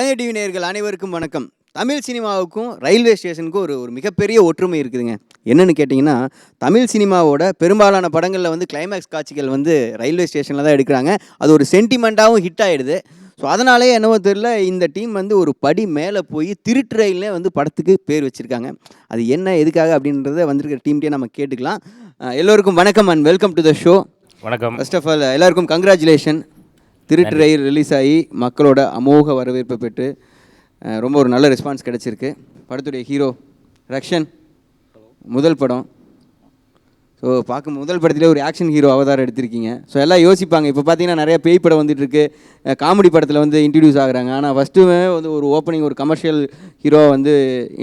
கலைஞர் TV நேயர்கள் அனைவருக்கும் வணக்கம். தமிழ் சினிமாவுக்கும் ரயில்வே ஸ்டேஷனுக்கும் ஒரு மிகப்பெரிய ஒற்றுமை இருக்குதுங்க. என்னன்னு கேட்டிங்கன்னா, தமிழ் சினிமாவோட பெரும்பாலான படங்களில் வந்து கிளைமேக்ஸ் காட்சிகள் வந்து ரயில்வே ஸ்டேஷனில் தான் எடுக்கிறாங்க. அது ஒரு சென்டிமெண்ட்டாகவும் ஹிட் ஆகிடுது. ஸோ அதனாலே என்னவோ தெரியல, இந்த டீம் வந்து ஒரு படி மேலே போய் திருட்டு ரயில்னே வந்து படத்துக்கு பேர் வச்சுருக்காங்க. அது என்ன எதுக்காக அப்படின்றத வந்திருக்கிற டீம்கிட்டே நம்ம கேட்டுக்கலாம். எல்லோருக்கும் வணக்கம் and welcome to the show. வணக்கம். ஃபர்ஸ்ட் ஆஃப் ஆல் எல்லாருக்கும் கங்க்ராச்சுலேஷன். திருட்டு ரயில் ரிலீஸ் ஆகி மக்களோட அமோக வரவேற்பை பெற்று ரொம்ப ஒரு நல்ல ரெஸ்பான்ஸ் கிடச்சிருக்கு. படத்துடைய ஹீரோ ரக்ஷன், முதல் படம். ஸோ பார்க்கும் முதல் படத்திலே ஒரு ஆக்ஷன் ஹீரோ அவதாரம் எடுத்திருக்கீங்க. ஸோ எல்லாம் யோசிப்பாங்க, இப்போ பார்த்தீங்கன்னா நிறைய பேய் படம் வந்துட்டுருக்கு, காமெடி படத்தில் வந்து இன்ட்ரடியூஸ் ஆகுறாங்க. ஆனால் ஃபஸ்ட்டுமே வந்து ஒரு ஓப்பனிங் ஒரு கமர்ஷியல் ஹீரோவாக வந்து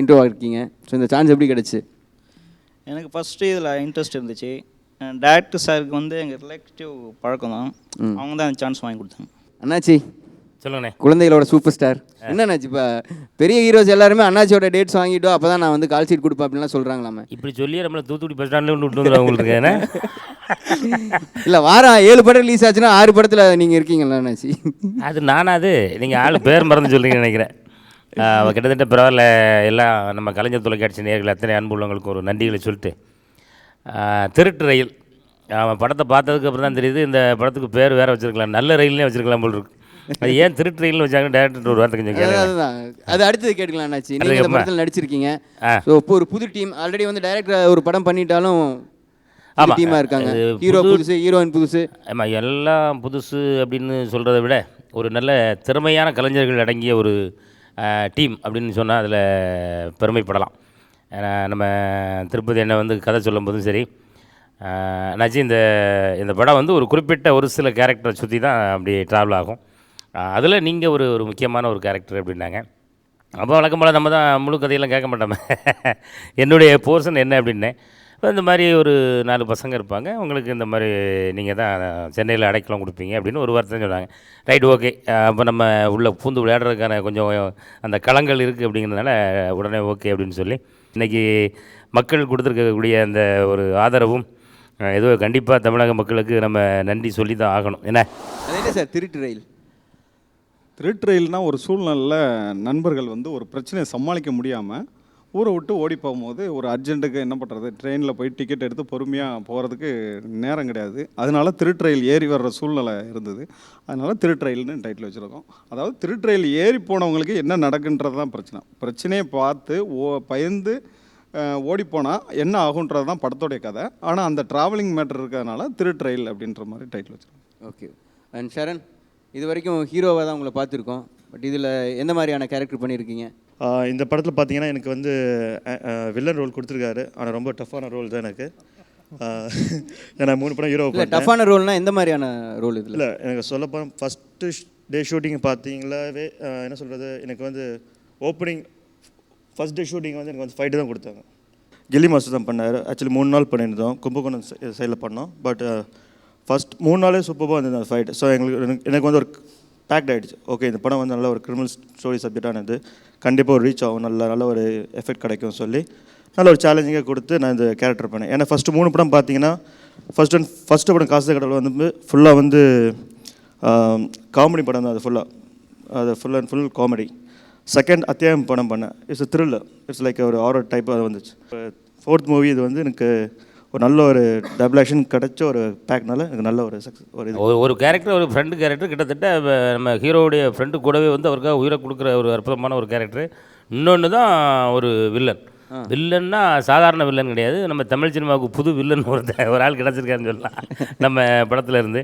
இன்ட்ரோ ஆகிருக்கீங்க. ஸோ இந்த சான்ஸ் எப்படி கிடச்சி? எனக்கு ஃபஸ்ட்டு இதில் இன்ட்ரெஸ்ட் இருந்துச்சு. டேரக்டர் சாருக்கு வந்து எங்கள் ரிலேட்டிவ் பழக்கம் தான், அவங்க தான் அந்த சான்ஸ் வாங்கி கொடுத்தாங்க. அண்ணாச்சி சொல்லுங்கண்ணே. குழந்தைகளோட சூப்பர் ஸ்டார் என்னண்ணாச்சி, இப்போ பெரிய ஹீரோஸ் எல்லாருமே அண்ணாச்சியோட டேட்ஸ் வாங்கிட்டோம், அப்போ தான் நான் வந்து கால் ஷீட் கொடுப்பேன் அப்படின்லாம் சொல்கிறாங்களாமே. இப்படி சொல்லி நம்மளை தூத்துக்குடி பஸ் ஸ்டாண்டில் விட்டு வந்துடும் உங்களுக்கு. என்ன இல்லை, வாரம் 7 படம் ரிலீஸ் ஆச்சுன்னா 6 படத்தில் நீங்கள் இருக்கீங்களா அண்ணாச்சி? அது நானாது நீங்கள் ஆள் பேர் மறந்து சொல்கிறீங்கன்னு நினைக்கிறேன். கிட்டத்தட்ட பரவாயில்ல, எல்லாம் நம்ம கலைஞர் தொலைக்காட்சி நேயர்கள் அத்தனை அன்புள்ளவங்களுக்கு ஒரு நன்றிகளை சொல்லிட்டு, திருட்டு ரயில் அவன் படத்தை பார்த்ததுக்கு அப்புறம் தான் தெரியுது இந்த படத்துக்கு பேர் வேறு வச்சுருக்கலாம், நல்ல ரயில்னே வச்சுருக்கலாம் போல் இருக்கு. அது ஏன் திருட்டு ரயில்னு வச்சாங்க டேரக்டர் ஒரு வார்த்தை கொஞ்சம் கேட்க. அது அடுத்தது கேட்டுக்கலாம் அண்ணாச்சி. நீங்கள் இந்த படத்தில் நடிச்சிருக்கீங்க. ஸோ இப்போ ஒரு புது டீம், ஆல்ரெடி வந்து டைரக்டர் ஒரு படம் பண்ணிட்டாலும் ஆமாம் டீமாக இருக்காங்க. ஹீரோ புதுசு, ஹீரோயின் புதுசு. ஆமாம், எல்லாம் புதுசு அப்படின்னு சொல்கிறத விட ஒரு நல்ல திறமையான கலைஞர்கள் அடங்கிய ஒரு டீம் அப்படின்னு சொன்னால் அதில் பெருமைப்படலாம். நம்ம திருப்பதி என்ன வந்து கதை சொல்லும் போதும் சரி, என்னாச்சு இந்த படம் வந்து ஒரு குறிப்பிட்ட ஒரு சில கேரக்டரை சுற்றி தான் அப்படி ட்ராவல் ஆகும். அதில் நீங்கள் ஒரு முக்கியமான ஒரு கேரக்டர் அப்படின்னாங்க. அப்போ வழக்கம் போல் நம்ம தான் முழு கதையெல்லாம் கேட்க மாட்டோமே, என்னுடைய போர்ஷன் என்ன அப்படின்னு. இப்போ இந்த மாதிரி ஒரு 4 பசங்க இருப்பாங்க, உங்களுக்கு இந்த மாதிரி நீங்கள் தான் சென்னையில் அடைக்கலம் கொடுப்பீங்க அப்படின்னு ஒரு வார்த்தை சொன்னாங்க. Right, okay. அப்போ நம்ம உள்ளே பூந்து விளையாடுறதுக்கான கொஞ்சம் அந்த களங்கள் இருக்குது அப்படிங்கிறதுனால உடனே ஓகே அப்படின்னு சொல்லி இன்றைக்கி மக்கள் கொடுத்துருக்கக்கூடிய அந்த ஒரு ஆதரவும் ஏதோ கண்டிப்பாக தமிழக மக்களுக்கு நம்ம நன்றி சொல்லி தான் ஆகணும். என்ன அதே சார் திருட்டு ரயில்? திருட்டு ரயில்னால் ஒரு சூழ்நிலையில் நண்பர்கள் வந்து ஒரு பிரச்சனையை சமாளிக்க முடியாமல் ஊரை விட்டு ஓடி போகும்போது ஒரு அர்ஜென்ட்டுக்கு என்ன பண்ணுறது, ட்ரெயினில் போய் டிக்கெட் எடுத்து பொறுமையாக போகிறதுக்கு நேரம் கிடையாது. அதனால திருட்டு ரயில் ஏறி வர்ற சூழ்நிலை இருந்தது. அதனால் திருட்டு ரயில்னு டைட்டில் வச்சுருக்கோம். அதாவது திருட்டு ரயில் ஏறி போனவங்களுக்கு என்ன நடக்குன்றது தான் பிரச்சனையை பார்த்து பயந்து ஓடிப்போனால் என்ன ஆகுன்றது தான் படத்தோடைய கதை. ஆனால் அந்த ட்ராவலிங் மேட்டர் இருக்கிறதுனால திருட்டு ரயில் அப்படின்ற மாதிரி டைட்டில் வச்சுருக்கோம். ஓகே. அண்ட் ஷரண், இது வரைக்கும் ஹீரோவாக தான் உங்களை பார்த்துருக்கோம், பட் இதில் எந்த மாதிரியான கேரக்டர் பண்ணியிருக்கீங்க? இந்த படத்தில் பார்த்தீங்கன்னா எனக்கு வந்து வில்லன் ரோல் கொடுத்துருக்காரு. ஆனால் ரொம்ப டஃப்பான ரோல் தான் எனக்கு. ஏன்னா 3 படம் ஹீரோ. இல்லை, டஃப்பான ரோல்னால் எந்த மாதிரியான ரோல் இதில்? இல்லை, எனக்கு சொல்லப்போனால் ஃபஸ்ட்டு டே ஷூட்டிங் பார்த்தீங்களாவே என்ன சொல்கிறது, எனக்கு வந்து ஓப்பனிங் ஃபஸ்ட் டே ஷூட்டிங் வந்து எனக்கு வந்து ஃபைட்டு தான் கொடுத்தாங்க. கில்லி மாஸ்டர் தான் பண்ணார். ஆக்சுவலி 3 நாள் பண்ணியிருந்தோம், கும்பகோணம் சைடில் பண்ணோம். பட் ஃபஸ்ட் 3 நாளே சூப்பராக இருந்தது அந்த ஃபைட். ஸோ எனக்கு வந்து ஒரு பேக்ட் ஆகிடுச்சு. ஓகே, இந்த படம் வந்து நல்ல ஒரு கிரிமினல் ஸ்டோரி சப்ஜெக்டானது, கண்டிப்பாக ஒரு ரீச் ஆகும், நல்ல ஒரு எஃபெக்ட் கிடைக்கும் சொல்லி நல்ல ஒரு சேலஞ்சிங்காக கொடுத்து நான் இந்த கேரக்டர் பண்ணேன். ஏன்னா ஃபஸ்ட்டு 3 படம் பார்த்தீங்கன்னா ஃபஸ்ட்டு படம் காசு கடவுள் வந்து ஃபுல்லாக வந்து காமெடி படம் தான். அது full and full comedy. Second அத்தியாயம் படம் பண்ணேன், இட்ஸ் த்ரில்லர், இட்ஸ் லைக் ஒரு ஹாரர் டைப் அது வந்துச்சு. 4th மூவி இது வந்து எனக்கு ஒரு நல்ல ஒரு டபுள் ஆக்ஷன் கிடச்ச ஒரு பேக்னால எனக்கு நல்ல ஒரு சக்ஸஸ். ஒரு கேரக்டர், ஒரு ஃப்ரெண்டு கேரக்டர், கிட்டத்தட்ட நம்ம ஹீரோவுடைய ஃப்ரெண்டு கூடவே வந்து அவருக்காக உயிரை கொடுக்குற ஒரு அற்புதமான ஒரு கேரக்டர். இன்னொன்று தான் ஒரு வில்லன். வில்லன்னா சாதாரண வில்லன் கிடையாது, நம்ம தமிழ் சினிமாவுக்கு புது வில்லன் ஒரு ஆள் கிடச்சிருக்காருன்னு சொல்லலாம் நம்ம படத்தில் இருந்து.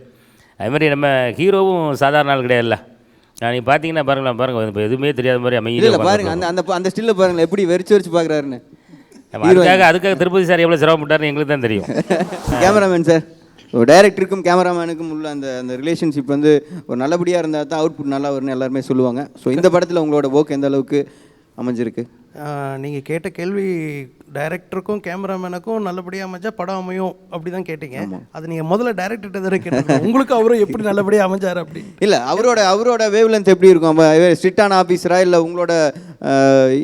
அதுமாதிரி நம்ம ஹீரோவும் சாதாரண ஆள் கிடையாதுல்ல. நீங்கள் பார்த்தீங்கன்னா பாருங்கள், இப்போ எதுவுமே தெரியாத மாதிரி அமைதியாக பாருங்க, அந்த ஸ்டில்ல பாருங்கள் எப்படி வெறிச்சு பார்க்குறாருன்னு. அதுக்காக திருப்பதி சார் எவ்வளோ சிரமப்பட்டார்னு எங்களுக்கு தான் தெரியும். கேமராமேன் சார், ஒரு டைரக்டருக்கும் கேமராமேனுக்கும் உள்ள அந்த ரிலேஷன்ஷிப் வந்து ஒரு நல்லபடியாக இருந்தால் தான் அவுட்புட் நல்லா வரும்னு எல்லாருமே சொல்லுவாங்க. ஸோ இந்த படத்தில் உங்களோட ஒர்க் எந்த அளவுக்கு அமைஞ்சிருக்கு? நீங்கள் கேட்ட கேள்வி டைரக்டருக்கும் கேமராமேனுக்கும் நல்லபடியாக அமைஞ்சா படம் அமையும் அப்படி தான் கேட்டீங்க. அது நீங்கள் முதல்ல டைரக்டர்கிட்ட தானே கேட்டீங்க, உங்களுக்கு அவரும் எப்படி நல்லபடியாக அமைஞ்சார் அப்படி? இல்லை, அவரோட வேவ் லென்த் எப்படி இருக்கும்? ஸ்ட்ரிக்டான ஆஃபீஸரா இல்லை உங்களோட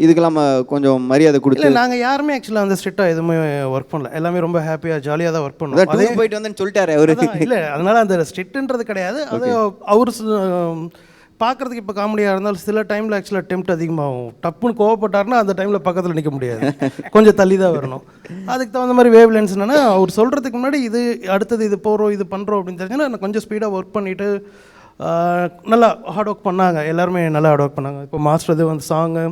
இதுக்கெல்லாம் கொஞ்சம் மரியாதை கொடுத்து? இல்லை, நாங்கள் யாருமே ஆக்சுவலாக அந்த ஸ்ட்ரிக்டாக எதுவுமே ஒர்க் பண்ணல, எல்லாமே ரொம்ப ஹாப்பியாக ஜாலியாக தான் ஒர்க் பண்ணோம். அதே போயிட்டு வந்தேன்னு சொல்லிட்டாரு அவரு. இல்லை, அதனால் அந்த ஸ்ட்ரிக்ட்ன்றது கிடையாது. அது அவர் பார்க்குறதுக்கு இப்போ காமெடியாக இருந்தாலும் சில டைமில் ஆக்சுவலாக டெம்ப்ட் அதிகமாகும். டப்புன்னு கோவப்பட்டாருன்னா அந்த டைமில் பக்கத்தில் நிற்க முடியாது, கொஞ்சம் தள்ளி தான் வரணும். அதுக்கு தகுந்த மாதிரி வேவ் லென்ஸ் என்னென்னா அவர் சொல்கிறதுக்கு முன்னாடி இது அடுத்தது இது போகிறோம் இது பண்ணுறோம் அப்படின்னு தெரிஞ்சுன்னா நான் கொஞ்சம் ஸ்பீடாக ஒர்க் பண்ணிவிட்டு நல்லா ஹார்ட் ஒர்க் பண்ணாங்க. எல்லாருமே நல்லா ஹார்ட் ஒர்க் பண்ணாங்க. இப்போ மாஸ்டர் வந்து சாங்கு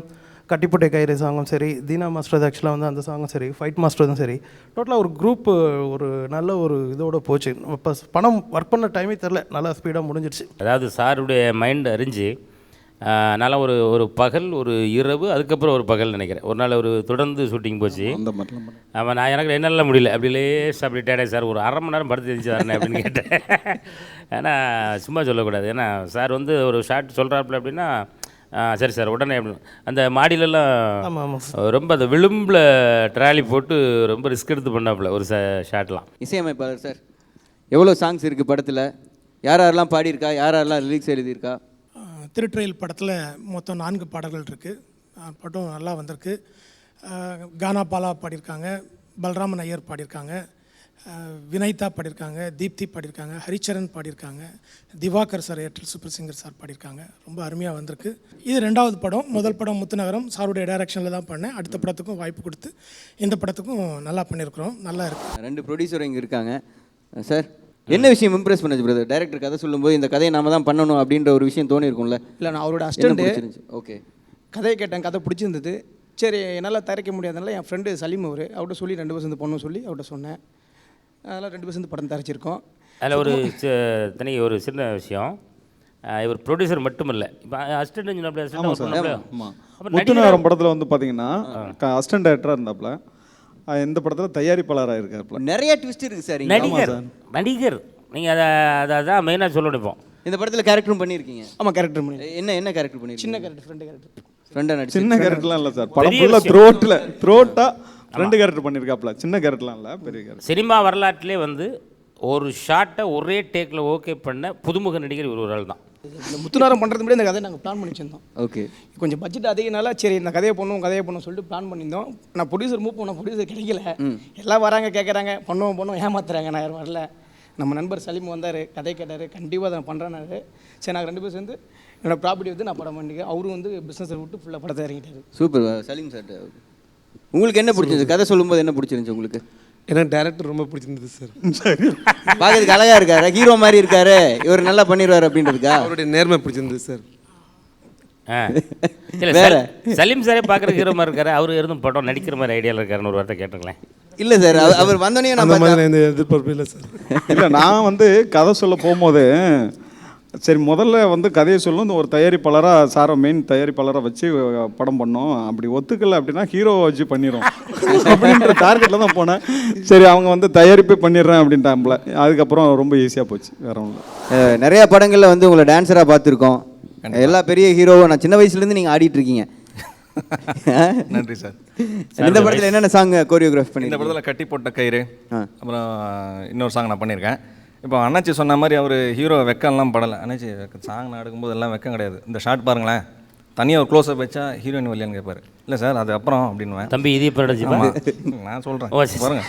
கட்டிப்புட்டை கயிறு சாங்கும் சரி, தீனா மாஸ்டர் ஆக்சுவலாக வந்து அந்த சாங்கும் சரி, ஃபைட் மாஸ்டரும் சரி, டோட்டலாக ஒரு குரூப் ஒரு நல்ல ஒரு இதோட போச்சு. இப்போ படம் ஒர்க் பண்ண டைமே தெரில, நல்லா ஸ்பீடாக முடிஞ்சிடுச்சு. அதாவது சாருடைய மைண்ட் அறிஞ்சு நல்லா ஒரு பகல் ஒரு இரவு அதுக்கப்புறம் ஒரு பகல் நினைக்கிறேன். ஒரு நாள் ஒரு தொடர்ந்து ஷூட்டிங் போச்சு. அந்த மாதிரிலாம் ஆமாம், நான் எனக்கு என்னால் முடியல, அப்படியே அப்படி டேடே சார் ஒரு 1/2 மணி நேரம் படுத்து தெரிஞ்சு வரேன் அப்படின்னு கேட்டேன். ஏன்னா சும்மா சொல்லக்கூடாது, ஏன்னா சார் வந்து ஒரு ஷார்ட் சொல்கிறாப்புல அப்படின்னா சரி சார் உடனே அப்படின்னு அந்த மாடியிலலாம் ஆமாம் ஆமாம் ரொம்ப அந்த விளிம்பில் ட்ராலி போட்டு ரொம்ப ரிஸ்க் எடுத்து பண்ணாப்புல ஒரு ஷார்ட்லாம். இசையமைப்பாளர் சார், எவ்வளோ சாங்ஸ் இருக்குது படத்தில்? யார் யாரெல்லாம் பாடியிருக்கா, யார் யாரெல்லாம் லிரிக்ஸ் எழுதியிருக்கா? திருட்ரயில் படத்தில் மொத்தம் 4 பாடல்கள் இருக்குது. படம் நல்லா வந்திருக்கு. கானா பாலா பாடியிருக்காங்க, பல்ராமன் ஐயர் பாடியிருக்காங்க, வினைதா பாடியிருக்காங்க, தீப்தி பாடியிருக்காங்க, ஹரிச்சரன் பாடியிருக்காங்க, Diwakar sir Airtel super singer sir பாடியிருக்காங்க. ரொம்ப அருமையாக வந்திருக்கு. இது 2வது படம். முதல் படம் முத்துநகரம் சாருடைய டைரக்ஷனில் தான் பண்ணேன். அடுத்த படத்துக்கும் வாய்ப்பு கொடுத்து இந்த படத்துக்கும் நல்லா பண்ணியிருக்கிறோம், நல்லா இருக்குது. 2 ப்ரொடியூசர் இங்கே இருக்காங்க. சார், என்ன விஷயம் இம்ப்ரெஸ் பண்ணுச்சு பிரதர்? டைரக்டர் கதை சொல்லும்போது இந்த கதையை நாம தான் பண்ணணும் அப்படின்ற ஒரு விஷயம் தோணி இருக்கும்ல? இல்லை, நான் அவரோட அசிஸ்டண்ட்டு. ஓகே, கதையை கேட்டேன், கதை பிடிச்சிருந்தது. சரி, என்னால் தயாரிக்க முடியாதனால என் ஃப்ரெண்டு சலீம் அவர்கிட்ட சொல்லி 2 பேர் சேர்ந்து பண்ணணும் சொல்லி அவர்கிட்ட சொன்னேன். அதெல்லாம் 2 பேர் சேர்ந்து படம் தயாரிச்சிருக்கோம். அதில் ஒரு சின்ன விஷயம், இவர் ப்ரொடியூசர் மட்டும் இல்லை, இப்போ அசிஸ்டன்ட் முத்துநகரம் படத்தில் வந்து பார்த்தீங்கன்னா அசிஸ்டன்ட் டைரக்டராக இருந்தாப்புல. இந்த படத்தில் தயாரிப்பாளராக இருக்காப்புல. நிறைய ட்விஸ்ட் இருக்குது சார். நடிகர் நீங்கள் அதான் மெயினாக சொல்ல நினைப்போம். இந்த படத்தில் கேரக்டரும் பண்ணியிருக்கீங்க? ஆமாம், கேரக்டர் பண்ணி. என்ன கேரக்டர் பண்ணியிருக்கீங்க? சின்ன கேரக்டர், ஃப்ரெண்டு கேரக்டர். ஃப்ரெண்டாக நடிச்சு? சின்ன கேரக்டர்லாம் இல்லை சார், படம் ஃபுல்லாக த்ரோட்டாக ஃப்ரெண்டு கேரக்டர் பண்ணியிருக்காப்புல. சின்ன கேரக்டர்லாம் இல்லை, பெரிய கேரக்டர். சினிமா வரலாற்றிலே வந்து ஒரு ஷார்ட்டை ஒரே டேக்கில் ஓகே பண்ண புதுமுக நடிகர் ஒரு ஆள் தான். இந்த முத்துநகரம் பண்ணுறது முன்னாடி இந்த கதையை நாங்கள் பிளான் பண்ணி வச்சிருந்தோம். ஓகே, கொஞ்சம் பட்ஜெட் அதிகனால சரி இந்த கதையை பண்ணுவோம் சொல்லிட்டு பிளான் பண்ணியிருந்தோம். நான் ப்ரொடியூசர் மூவ் பண்ண ப்ரொடியூசர் கிடைக்கல. எல்லாம் வராங்க, கேட்குறாங்க, பண்ணுவோம் ஏமாத்துறாங்க. நான் யாரும் வரல. நம்ம நண்பர் சலீம் வந்தார், கதை கேட்டார், கண்டிப்பாக அதை பண்ணுறேன்னாரு. சரி, நாங்கள் 2 பேர் சேர்ந்து என்னோடய ப்ராப்பர்ட்டி வந்து நான் படம் பண்ணிக்கிறேன். அவரும் வந்து பிஸ்னஸை விட்டு ஃபுல்லாக படத்தை இறங்கிட்டார். Super Salim sir. உங்களுக்கு என்ன பிடிச்சிருந்துச்சு? கதை சொல்லும்போது என்ன பிடிச்சிருந்துச்சு உங்களுக்கு? எனக்கு டேரக்டர் ரொம்ப பிடிச்சிருந்தது சார். பார்க்கறதுக்கு அழகாக இருக்காரு, ஹீரோ மாதிரி இருக்காரு, இவர் நல்லா பண்ணிடுவார் அப்படின்றதுக்கா? அவருடைய நேர்மை பிடிச்சிருந்தது சார். வேற சலீம் சாரே பார்க்குற ஹீரோ மாதிரி இருக்காரு, அவரு எதுவும் படம் நடிக்கிற மாதிரி ஐடியாவில் இருக்காருன்னு ஒரு வார்த்தை கேட்டுங்களேன். இல்லை சார், அவர் வந்தோடனே அந்த மாதிரி எந்த எதிர்பார்ப்பு இல்லை சார். இல்லை, நான் வந்து கதை சொல்ல போகும்போது சரி முதல்ல வந்து கதையை சொல்லும் ஒரு தயாரிப்பாளராக சாரை மெயின் தயாரிப்பாளராக வச்சு படம் பண்ணோம். அப்படி ஒத்துக்கலை அப்படின்னா ஹீரோவை வச்சு பண்ணிடும் அப்படின்ற டார்கெட்டில் தான் போனேன். சரி, அவங்க வந்து தயாரிப்பே பண்ணிடுறேன் அப்படின்ட்டாங்கள. அதுக்கப்புறம் ரொம்ப ஈஸியாக போச்சு, வேற ஒன்றும். நிறைய படங்களில் வந்து உங்களை டான்ஸராக பார்த்துருக்கோம். எல்லா பெரிய ஹீரோவும் நான் சின்ன வயசுலேருந்து நீங்கள் ஆடிட்டு இருக்கீங்க. நன்றி சார். இந்த படத்தில் என்னென்ன சாங் கோரியோகிராஃப் பண்ணி? இந்த படத்தில் கட்டி போட்ட கயிறு, அப்புறம் இன்னொரு சாங் நான் பண்ணியிருக்கேன். இப்போ அண்ணாச்சி சொன்ன மாதிரி அவர் ஹீரோ வெக்கம்லாம் படலை. அண்ணாச்சி சாங் நான் எடுக்கும்போது எல்லாம் வெக்கம் கிடையாது. இந்த ஷார்ட் பாருங்களேன், தனியாக ஒரு க்ளோஸ்அப் வச்சா ஹீரோயின் வரலையான்னு கேட்பாரு. இல்லை சார் அது அப்புறம் அப்படின்னுவேன். தம்பி இது இப்போ நான் சொல்கிறேன் பாருங்க,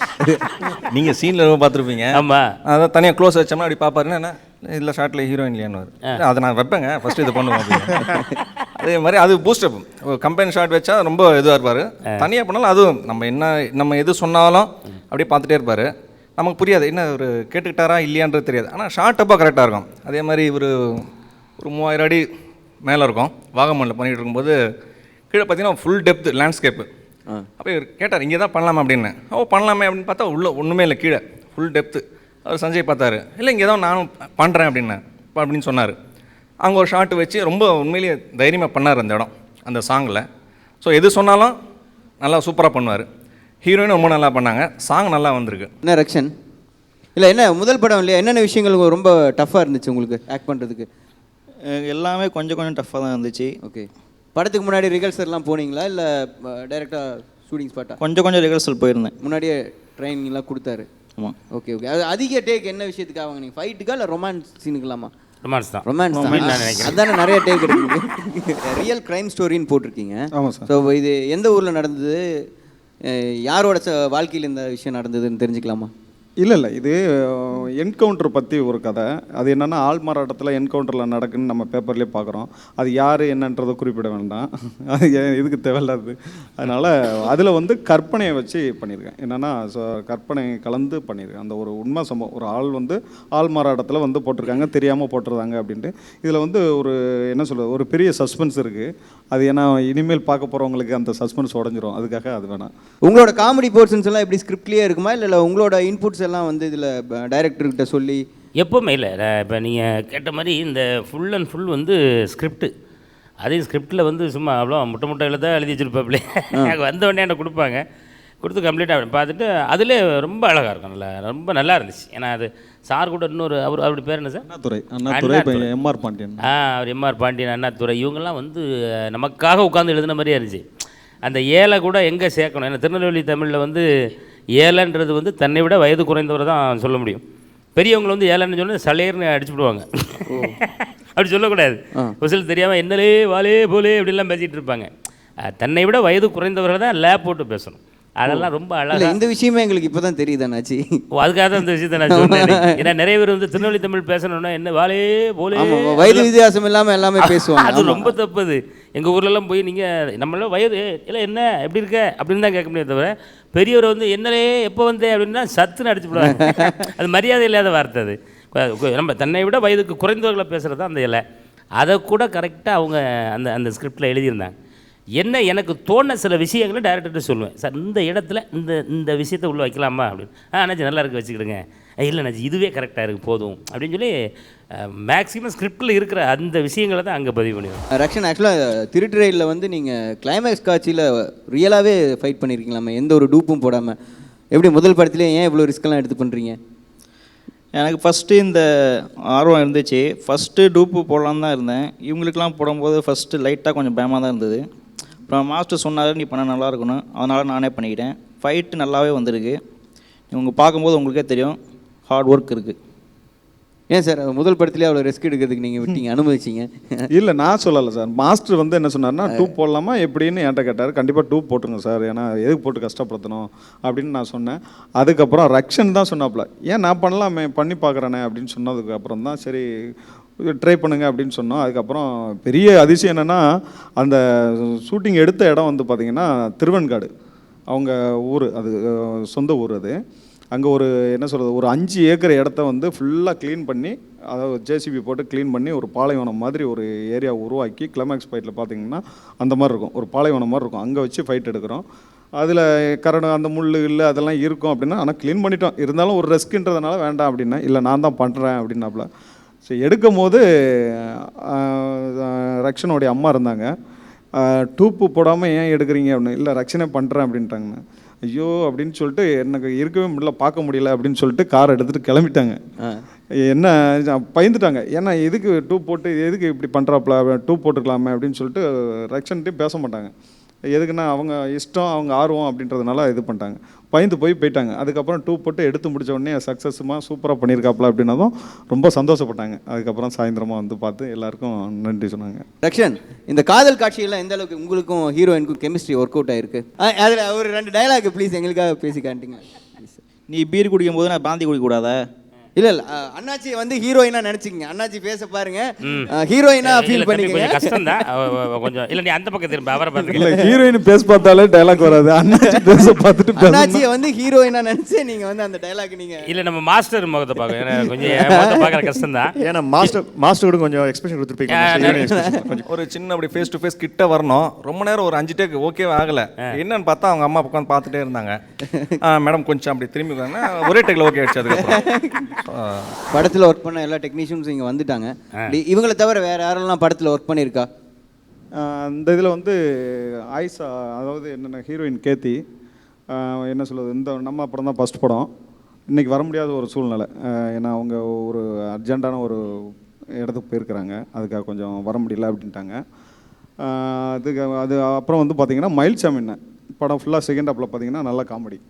நீங்கள் சீனில் பார்த்துருப்பீங்க. ஆமாம், அதான் தனியாக க்ளோஸ் வச்சோம்னா அப்படி பார்ப்பாருன்னு என்ன இல்லை ஷார்ட்டில் ஹீரோயின் இல்லையான்னு. அதை நான் வைப்பேங்க, ஃபஸ்ட்டு இது பண்ணுவேன் அப்படின்னு. அதே மாதிரி அது பூஸ்டப். கம்பெனி ஷார்ட் வச்சா ரொம்ப இதுவாக இருப்பார். தனியாக பண்ணாலும் அதுவும் நம்ம எது சொன்னாலும் அப்படியே பார்த்துட்டே இருப்பார். நமக்கு புரியாது என்ன ஒரு கேட்டுக்கிட்டாரா இல்லையான்றது தெரியாது. ஆனால் ஷார்ட் அப்போ கரெக்டாக இருக்கும். அதே மாதிரி ஒரு 3000 அடி மேலே இருக்கும். வாகமனில் பண்ணிகிட்டு இருக்கும்போது கீழே பார்த்தீங்கன்னா ஃபுல் டெப்த் லேண்ட்ஸ்கேப்பு. அப்போ இவர் கேட்டார் இங்கே தான் பண்ணலாமா அப்படின்னு. பண்ணலாமே அப்படின்னு பார்த்தா உள்ள ஒன்றுமே இல்லை, கீழே ஃபுல் டெப்த்து. அவர் சஞ்சய் பார்த்தாரு, இல்லை இங்கே தான் நானும் பண்ணுறேன் அப்படின்னு சொன்னார். அங்கே ஒரு ஷார்ட் வச்சு ரொம்ப உண்மையிலேயே தைரியமாக பண்ணார் அந்த இடம், அந்த சாங்கில். ஸோ எது சொன்னாலும் நல்லா சூப்பராக பண்ணுவார். ஹீரோயின் ரொம்ப நல்லா பண்ணாங்க, சாங் நல்லா வந்திருக்கு. என்ன ரக்ஷன்? இல்லை என்ன முதல் படம் இல்லையா, என்னென்ன விஷயங்கள் ரொம்ப டஃப்பாக இருந்துச்சு உங்களுக்கு ஆக்ட் பண்ணுறதுக்கு? எல்லாமே கொஞ்சம் டஃப்பாக தான் இருந்துச்சு. ஓகே, படத்துக்கு முன்னாடி ரிஹர்சல்லாம் போனீங்களா இல்லை டைரெக்டாக ஷூட்டிங் ஸ்பாட்டா? கொஞ்சம் ரிஹர்சல் போயிருந்தேன். முன்னாடியே ட்ரைனிங்லாம் கொடுத்தாரு? ஆமாம். ஓகே. அது அதிக டேக் என்ன விஷயத்துக்காக வாங்கினீங்க? ஃபைட்டுக்கா இல்லை ரொமான்ஸ் சீனுக்கலாமா? ரொமான்ஸ் தான். ரொமான்ஸ் தான். அதானே நிறைய டேக் எடுக்குது. ரியல் க்ரைம் ஸ்டோரின்னு போட்டிருக்கீங்க. ஆமாம் சார். ஸோ இது எந்த ஊரில் நடந்தது, யாரோட வாழ்க்கையில் இந்த விஷயம் நடந்ததுன்னு தெரிஞ்சுக்கலாமா? இல்லை இது என்கவுண்டர் பற்றி ஒரு கதை. அது என்னென்னா ஆள்மாறாட்டத்தில் என்கவுண்டரில் நடக்குன்னு நம்ம பேப்பர்லேயே பார்க்குறோம். அது யார் என்னன்றதை குறிப்பிட வேண்டாம், அது இதுக்கு தேவையில்லாது. அதனால் அதில் வந்து கற்பனையை வச்சு பண்ணியிருக்கேன். என்னென்னா கற்பனை கலந்து பண்ணியிருக்கேன். அந்த ஒரு உண்மை சம்பவம், ஒரு ஆள் வந்து ஆள்மாறாட்டத்தில் வந்து போட்டிருக்காங்க, தெரியாமல் போட்டுருந்தாங்க அப்படின்ட்டு. இதில் வந்து ஒரு என்ன சொல்கிறது, ஒரு பெரிய சஸ்பென்ஸ் இருக்குது. அது ஏன்னா இனிமேல் பார்க்க போகிறவங்களுக்கு அந்த சஸ்பென்ஸ் உடஞ்சிரும், அதுக்காக அது வேணாம். உங்களோட காமெடி போர்ஷன்ஸ் எல்லாம் எப்படி ஸ்கிரிப்ட்லேயே இருக்குமா, இல்லை உங்களோட இன்புட்ஸ் எல்லாம் வந்து இதில் டைரக்டர்கிட்ட சொல்லி? எப்போவுமே இல்லை. இப்போ நீங்கள் கேட்ட மாதிரி இந்த ஃபுல் அண்ட் ஃபுல் வந்து ஸ்கிரிப்டு. அதே ஸ்கிரிப்டில் வந்து சும்மா அவ்வளோ முட்டை எழுத எழுதி வச்சுருப்பாப்லே. வந்தவொடனே என்ன கொடுப்பாங்க, கொடுத்து கம்ப்ளீட்டாக பார்த்துட்டு அதிலே ரொம்ப அழகாக இருக்கும், ரொம்ப நல்லா இருந்துச்சு. ஏன்னா அது சார் கூட இன்னொரு அவருடைய பேர் என்ன சார்? அண்ணாதுரை, எம்ஆர் பாண்டியன். அவர் எம்ஆர் பாண்டியன், அண்ணாதுரை, இவங்கெல்லாம் வந்து நமக்காக உட்காந்து எழுதின மாதிரியே இருந்துச்சு. அந்த ஏழை கூட எங்கே சேர்க்கணும், ஏன்னா திருநெல்வேலி தமிழில் வந்து ஏழைன்றது வந்து தன்னை விட வயது குறைந்தவரை தான் சொல்ல முடியும். பெரியவங்களை வந்து ஏழைன்னு சொன்னால் சலேர்னு அடிச்சு விடுவாங்க. அப்படி சொல்லக்கூடாது. ஒரு சில தெரியாமல் என்னலே வாலே போலே அப்படிலாம் பேசிகிட்டு இருப்பாங்க. தன்னை விட வயது குறைந்தவர்கள் தான் லேப் போட்டு பேசணும். அதெல்லாம் ரொம்ப அழகாக. இந்த விஷயமே எங்களுக்கு இப்போ தான் தெரியுது அண்ணாச்சி. அதுக்காக தான் இந்த விஷயத்தை நான் சொன்னேன். ஏன்னா நிறைய பேர் வந்து திருநெல்வேலி தமிழ் பேசணும்னா என்ன வாலே போலே, வயது வித்தியாசம் இல்லாமல் எல்லாமே பேசுவாங்க. அது ரொம்ப தப்புது. எங்கள் ஊர்லலாம் போய் நீங்கள் நம்மளாம் வயது இல்லை என்ன எப்படி இருக்க அப்படின்னு தான் கேட்க முடியாது தவிர, பெரியவர் வந்து என்னலே எப்போ வந்தே அப்படின்னா சத்துன்னு அடிச்சு விடுவாங்க. அது மரியாதை இல்லாத வார்த்தை. அது நம்ம தன்னை விட வயதுக்கு குறைந்தவர்களை பேசுகிறது தான் அந்த இலை. அதை கூட கரெக்டாக அவங்க அந்த அந்த ஸ்கிரிப்டில் எழுதியிருந்தாங்க. என்ன எனக்கு தோண சில விஷயங்களை டைரக்டர்கிட்ட சொல்லுவேன், சார் இந்த இடத்துல இந்த விஷயத்தை உள்ளே வைக்கலாமா அப்படின்னு. அண்ணாச்சி நல்லா இருக்கு வச்சுக்கிடுங்க, இல்லை அண்ணாச்சி இதுவே கரெக்டாக இருக்குது போதும் அப்படின்னு சொல்லி மேக்ஸிமம் ஸ்கிரிப்டில் இருக்கிற அந்த விஷயங்களை தான் அங்கே பதிவு பண்ணிடுவோம். ரக்ஷன், ஆக்சுவலாக திருட்டு ரயிலில் வந்து நீங்கள் கிளைமேக்ஸ் காட்சியில் ரியலாகவே ஃபைட் பண்ணியிருக்கீங்களாமே, எந்த ஒரு டூப்பும் போடாமல். எப்படி முதல் படத்துலேயே ஏன் இவ்வளோ ரிஸ்க்கெல்லாம் எடுத்து பண்ணுறீங்க? எனக்கு ஃபஸ்ட்டு இந்த ஆர்வம் இருந்துச்சு. ஃபஸ்ட்டு டூப்பு போடலான்னு தான் இருந்தேன். இவங்களுக்கெல்லாம் போடும்போது ஃபஸ்ட்டு லைட்டாக கொஞ்சம் பயமாக தான் இருந்தது. அப்புறம் மாஸ்டர் சொன்னார் நீ பண்ண நல்லா இருக்கணும், அதனால் நானே பண்ணிக்கிட்டேன். ஃபைட்டு நல்லாவே வந்திருக்கு. இவங்க பார்க்கும்போது உங்களுக்கே தெரியும் ஹார்ட் ஒர்க் இருக்குது. ஏன் சார் முதல் படத்துலேயே அவ்வளோ ரிஸ்க் எடுக்கிறதுக்கு நீங்கள் விட்டீங்க, அனுமதிச்சிங்க? இல்லை நான் சொல்லலை சார். மாஸ்டர் வந்து என்ன சொன்னார்னா டூப் போடலாமா எப்படின்னு என்கிட்ட கேட்டார். கண்டிப்பாக டூப் போட்டுருங்க சார், ஏன்னா எதுக்கு போட்டு கஷ்டப்படுத்தணும் அப்படின்னு நான் சொன்னேன். அதுக்கப்புறம் ரக்ஷன் தான் சொன்னாப்புல, ஏன் நான் பண்ணலாமே பண்ணி பார்க்குறேனே அப்படின்னு சொன்னதுக்கப்புறம் தான் சரி ட்ரை பண்ணுங்க அப்படின்னு சொன்னோம். அதுக்கப்புறம் பெரிய அதிசயம் என்னென்னா, அந்த ஷூட்டிங் எடுத்த இடம் வந்து பார்த்திங்கன்னா திருவெண்காடு, அவங்க ஊர், அது சொந்த ஊர். அது அங்கே ஒரு என்ன சொல்கிறது, ஒரு 5 ஏக்கர் இடத்த வந்து ஃபுல்லாக க்ளீன் பண்ணி, அதாவது ஜேசிபி போட்டு க்ளீன் பண்ணி ஒரு பாலைவனம் மாதிரி ஒரு ஏரியா உருவாக்கி கிளைமேக்ஸ் ஃபைட்டில் பார்த்திங்கன்னா அந்த மாதிரி இருக்கும், ஒரு பாலைவனம் மாதிரி இருக்கும். அங்கே வச்சு ஃபைட் எடுக்கிறோம். அதில் கரடு அந்த முள் இல்லை அதெல்லாம் இருக்கும் அப்படின்னா, ஆனால் க்ளீன் பண்ணிட்டோம். இருந்தாலும் ஒரு ரெஸ்க்குன்றதுனால வேண்டாம் அப்படின்னா, இல்லை நான் தான் பண்ணுறேன் அப்படின்னாப்புல. ஸோ எடுக்கும் போது ரக்ஷனுடைய அம்மா இருந்தாங்க. டூப்பு போடாமல் ஏன் எடுக்கிறீங்க அப்படின்னு. இல்லை ரக்ஷனே பண்ணுறேன் அப்படின்ட்டாங்கண்ணா. ஐயோ அப்படின்னு சொல்லிட்டு எனக்கு இருக்கவே முடியல, பார்க்க முடியல அப்படின்னு சொல்லிட்டு காரை எடுத்துகிட்டு கிளம்பிட்டாங்க. என்ன பயந்துட்டாங்க, ஏன்னா எதுக்கு டூப் போட்டு எதுக்கு இப்படி பண்ணுறாப்புல, டூப் போட்டுக்கலாமே அப்படின்னு சொல்லிட்டு ரக்ஷன்கிட்டையும் பேச மாட்டாங்க. எதுக்குன்னா அவங்க இஷ்டம், அவங்க ஆர்வம் அப்படின்றதுனால இது பண்ணிட்டாங்க. பயந்து போயிட்டாங்க. அதுக்கப்புறம் டூப் போட்டு எடுத்து முடிச்ச உடனே சக்ஸஸ்மாக சூப்பராக பண்ணியிருக்காப்புல அப்படின்னதும் ரொம்ப சந்தோஷப்பட்டாங்க. அதுக்கப்புறம் சாயந்தரமாக வந்து பார்த்து எல்லாருக்கும் நன்றி சொன்னாங்க. ரக்ஷன், இந்த காதல் காட்சியெல்லாம் எந்த அளவுக்கு உங்களுக்கும் ஹீரோயினுக்கும் கெமிஸ்ட்ரி ஒர்க் அவுட் ஆயிருக்கு? அதில் ஒரு 2 டயலாக் ப்ளீஸ் எங்களுக்காக பேசி காட்டிங்க. நீ பீர் குடிக்கும்போது நான் பாந்தி குடிக்கக்கூடாதா? இல்ல அண்ணாச்சி வந்து ஹீரோயினா நினைச்சிக்கங்க. அண்ணாச்சி பேச பாருங்க, ஹீரோயினா ஃபீல் பண்ணிக்கங்க. கொஞ்சம் கஷ்டம் தான் கொஞ்சம். இல்ல நீ அந்த பக்கம் திரும்ப அவரை பார்த்து. இல்ல ஹீரோயின் பேச பார்த்தாலே டயலாக் வராது, அண்ணாச்சி பேச பார்த்துட்டு அண்ணாச்சியை வந்து ஹீரோயினா நினைச்சு நீங்க வந்து அந்த டயலாக் நீங்க இல்ல நம்ம மாஸ்டர் முகத்தை பார்க்க, ஏன்னா கொஞ்சம் முகத்தை பார்க்குற கஷ்டம் தான். ஏன்னா மாஸ்டர் கூட கொஞ்சம் எக்ஸ்பிரஷன் கொடுத்துருப்பீங்க. ஒரு சின்ன அப்படி ஃபேஸ் டு ஃபேஸ் கிட்ட வரணும். ரொம்ப நேரம் ஒரு 5 டேக் ஓகே ஆகல. என்னன்னு பார்த்தா அவங்க அம்மா உட்காந்து பார்த்துட்டே இருந்தாங்க. மேடம் கொஞ்சம் அப்படி திரும்பி ஒரே டேக்ல ஓகே ஆயிடுச்சு. அதுக்கப்புறம் படத்தில் ஒர்க் பண்ண எல்லா டெக்னீஷியன்ஸும் இங்கே வந்துட்டாங்க. இவங்களை தவிர வேறு யாரெல்லாம் படத்தில் ஒர்க் பண்ணியிருக்கா? இந்த இதில் வந்து ஆயிஷா, அதாவது என்னென்ன ஹீரோயின் கேத்தி, என்ன சொல்கிறது, இந்த நம்ம படம் தான் ஃபஸ்ட் படம். இன்றைக்கி வர முடியாத ஒரு சூழ்நிலை, ஏன்னா அவங்க ஒரு அர்ஜென்ட்டான ஒரு இடத்துக்கு போயிருக்கிறாங்க, அதுக்காக கொஞ்சம் வர முடியல அப்படின்ட்டாங்க. அது அப்புறம் வந்து பார்த்திங்கன்னா மயில்சாமிண்ண படம் ஃபுல்லாக செகண்ட் ஹாப்பில் பார்த்திங்கன்னா நல்லா காமெடி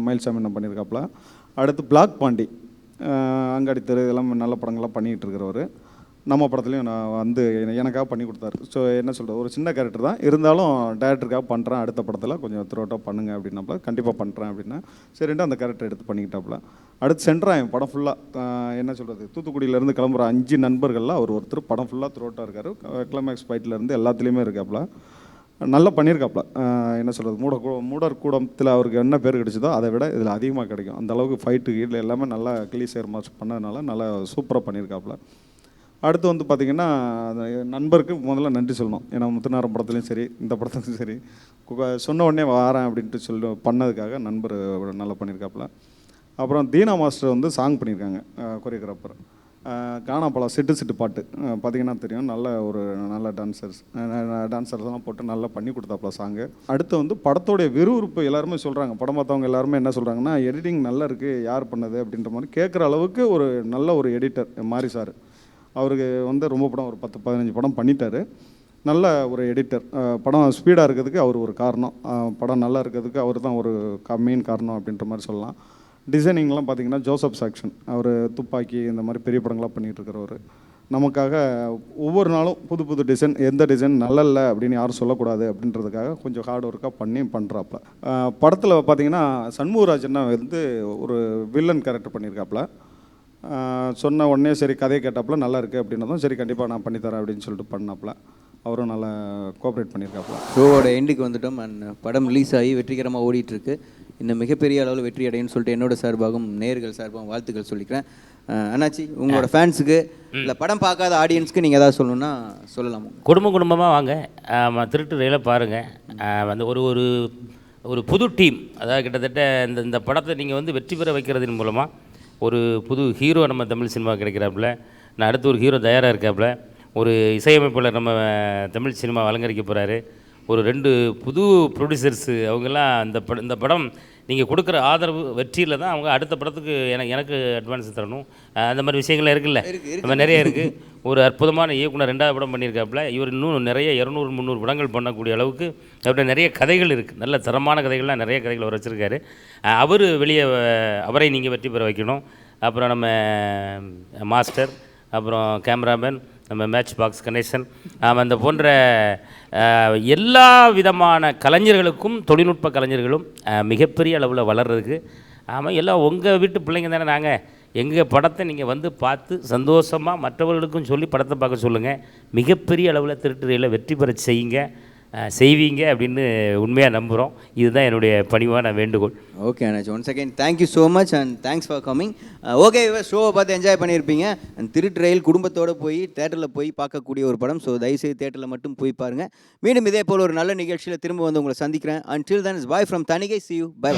மயில்சாமிண்ண பண்ணியிருக்காப்புல. அடுத்து பிளாக் பாண்டி, அங்காடி தெரு, இதெல்லாம் நல்ல படங்கள்லாம் பண்ணிகிட்டு இருக்கிறவர். நம்ம படத்துலையும் நான் வந்து எனக்காக பண்ணி கொடுத்தாரு. ஸோ என்ன சொல்கிறது, ஒரு சின்ன கேரக்டர் தான் இருந்தாலும் டேரக்டருக்காக பண்ணுறேன், அடுத்த படத்தில் கொஞ்சம் த்ரோட்டாக பண்ணுங்க அப்படின்னாப்புல. கண்டிப்பாக பண்ணுறேன் அப்படின்னா சரின்ட்டு அந்த கேரக்டர் எடுத்து பண்ணிக்கிட்டாப்புல. அடுத்து சென்ட்ராயன் படம் ஃபுல்லாக என்ன சொல்கிறது, தூத்துக்குடியிலேருந்து கிளம்புற 5 நண்பர்களில் அவர் ஒருத்தர் படம் ஃபுல்லாக த்ரோட்டாக இருக்கார். கிளைமேக்ஸ் ஃபைட்லேருந்து எல்லாத்துலேயுமே இருக்காப்புல. நல்லா பண்ணியிருக்காப்புல. என்ன சொல்கிறது, மூடர் கூடத்தில் அவருக்கு என்ன பேர் கிடைச்சதோ அதை விட இதில் அதிகமாக கிடைக்கும். அந்த அளவுக்கு ஃபைட்டு கீழே எல்லாமே நல்லா கிளீசியர் மார்ச் பண்ணதுனால நல்லா சூப்பராக பண்ணியிருக்காப்புல. அடுத்து வந்து பார்த்திங்கன்னா நண்பருக்கு முதல்ல நன்றி சொல்லணும். ஏன்னா முத்துநாரம் படத்துலையும் சரி இந்த படத்துலையும் சரி சொன்ன உடனே வாரேன் அப்படின்ட்டு பண்ணதுக்காக நண்பர் நல்லா பண்ணியிருக்காப்புல. அப்புறம் தீனா மாஸ்டர் வந்து சாங் பண்ணியிருக்காங்க, கொரியோகிராஃபர். கானா படம் சிட்டு பாட்டு பார்த்திங்கன்னா தெரியும், நல்ல டான்சர்ஸ்லாம் போட்டு நல்லா பண்ணி கொடுத்தாப்புல சாங்கு. அடுத்து வந்து படத்தோடைய விறுவிறுப்பு எல்லாருமே சொல்கிறாங்க. படம் பார்த்தவங்க எல்லாருமே என்ன சொல்கிறாங்கன்னா, எடிட்டிங் நல்லா இருக்குது, யார் பண்ணது அப்படின்ற மாதிரி கேட்குற அளவுக்கு ஒரு நல்ல ஒரு எடிட்டர் மாரி சார். அவருக்கு வந்து ரொம்ப படம் ஒரு 10-15 படம் பண்ணிட்டார். நல்ல ஒரு எடிட்டர். படம் ஸ்பீடாக இருக்கிறதுக்கு அவர் ஒரு காரணம், படம் நல்லா இருக்கிறதுக்கு அவர் தான் ஒரு மெயின் காரணம் அப்படின்ற மாதிரி சொல்லலாம். டிசைனிங்லாம் பார்த்திங்கன்னா ஜோசப் சாக்ஷன், அவர் துப்பாக்கி இந்த மாதிரி பெரிய படங்களாக பண்ணிகிட்டு இருக்கிறவர். நமக்காக ஒவ்வொரு நாளும் புது டிசைன், எந்த டிசைன் நல்லா இல்லை அப்படின்னு யாரும் சொல்லக்கூடாது அப்படின்றதுக்காக கொஞ்சம் ஹார்ட் ஒர்க்காக பண்ணுறாப்புல. படத்தில் பார்த்திங்கன்னா சண்முகராஜன்னா வந்து ஒரு வில்லன் கேரக்டர் பண்ணியிருக்காப்புல. சொன்ன உடனே சரி கதையை கேட்டாப்புல நல்லா இருக்குது அப்படின்னதும் சரி கண்டிப்பாக நான் பண்ணித்தரேன் அப்படின்னு சொல்லிட்டு பண்ணாப்புல. அவரும் நல்லா கோஆப்ரேட் பண்ணியிருக்காப்புல. ஷோவோட எண்டுக்கு வந்துட்டோம். அண்ட் படம் ரிலீஸ் ஆகி வெற்றிகரமாக ஓடிட்டுருக்கு. இன்னும் மிகப்பெரிய அளவில் வெற்றி அடையுன்னு சொல்லிட்டு என்னோட சார்பாகவும் நேயர்கள் சார்பாகவும் வாழ்த்துக்கள் சொல்லிக்கிறேன். அண்ணாச்சி, உங்களோட ஃபேன்ஸுக்கு இல்லை படம் பார்க்காத ஆடியன்ஸ்க்கு நீங்கள் ஏதாவது சொல்லணுன்னா சொல்லலாமா? குடும்பமாக வாங்க, திருட்டு ரயிலை பாருங்கள். வந்து ஒரு புது டீம், அதாவது கிட்டத்தட்ட இந்த படத்தை நீங்கள் வந்து வெற்றி பெற வைக்கிறதன் மூலமாக ஒரு புது ஹீரோ நம்ம தமிழ் சினிமா கிடைக்கிறாப்புல. நான் அடுத்து ஒரு ஹீரோ தயாராக இருக்காப்புல. ஒரு இசையமைப்பாளர் நம்ம தமிழ் சினிமா அலங்கரிக்க போகிறாரு. ஒரு 2 புது ப்ரொடியூசர்ஸு, அவங்கெல்லாம் இந்த படம் நீங்கள் கொடுக்குற ஆதரவு வெற்றியில் தான் அவங்க அடுத்த படத்துக்கு எனக்கு அட்வான்ஸ் தரணும். அந்த மாதிரி விஷயங்கள்லாம் இருக்குல்ல, நம்ம நிறைய இருக்குது. ஒரு அற்புதமான இயக்குனர் 2வது படம் பண்ணியிருக்காப்புல. இவர் இன்னும் நிறைய 200-300 படங்கள் பண்ணக்கூடிய அளவுக்கு அவர்கிட்ட நிறைய கதைகள் இருக்குது. நல்ல தரமான கதைகள்லாம் நிறைய கதைகள் அவர் வச்சுருக்காரு. அவர் அவரை நீங்கள் வெற்றி பெற வைக்கணும். அப்புறம் நம்ம மாஸ்டர், அப்புறம் கேமராமேன், நம்ம மேட்ச் பாக்ஸ் கணேசன், அந்த போன்ற எல்லா விதமான கலைஞர்களுக்கும், தொழில்நுட்ப கலைஞர்களும் மிகப்பெரிய அளவில் வளர்கிறதுக்கு எல்லாம் உங்கள் வீட்டு பிள்ளைங்க தானே. நாங்கள் எங்கள் படத்தை நீங்கள் வந்து பார்த்து சந்தோஷமாக மற்றவர்களுக்கும் சொல்லி படத்தை பார்க்க சொல்லுங்கள். மிகப்பெரிய அளவில் திருட்டுறையில் வெற்றி பெற செய்வீங்க அப்படின்னு உண்மையாக நம்புகிறோம். இதுதான் என்னுடைய பணிவான வேண்டுகோள். ஓகே அண்ணாச்சி, once again thank you so much and thanks for coming. Okay, ஷோவை பார்த்து என்ஜாய் பண்ணியிருப்பீங்க. அண்ட் திருட்டு ரயில் குடும்பத்தோடு போய் தேட்டரில் போய் பார்க்கக்கூடிய ஒரு படம். ஸோ தயவுசெய்து தேட்டரில் மட்டும் போய் பாருங்கள். மீண்டும் இதே போல் ஒரு நல்ல நிகழ்ச்சியில் திரும்ப வந்து உங்களை சந்திக்கிறேன். Until then, it's bye from Tanigai. See you. Bye.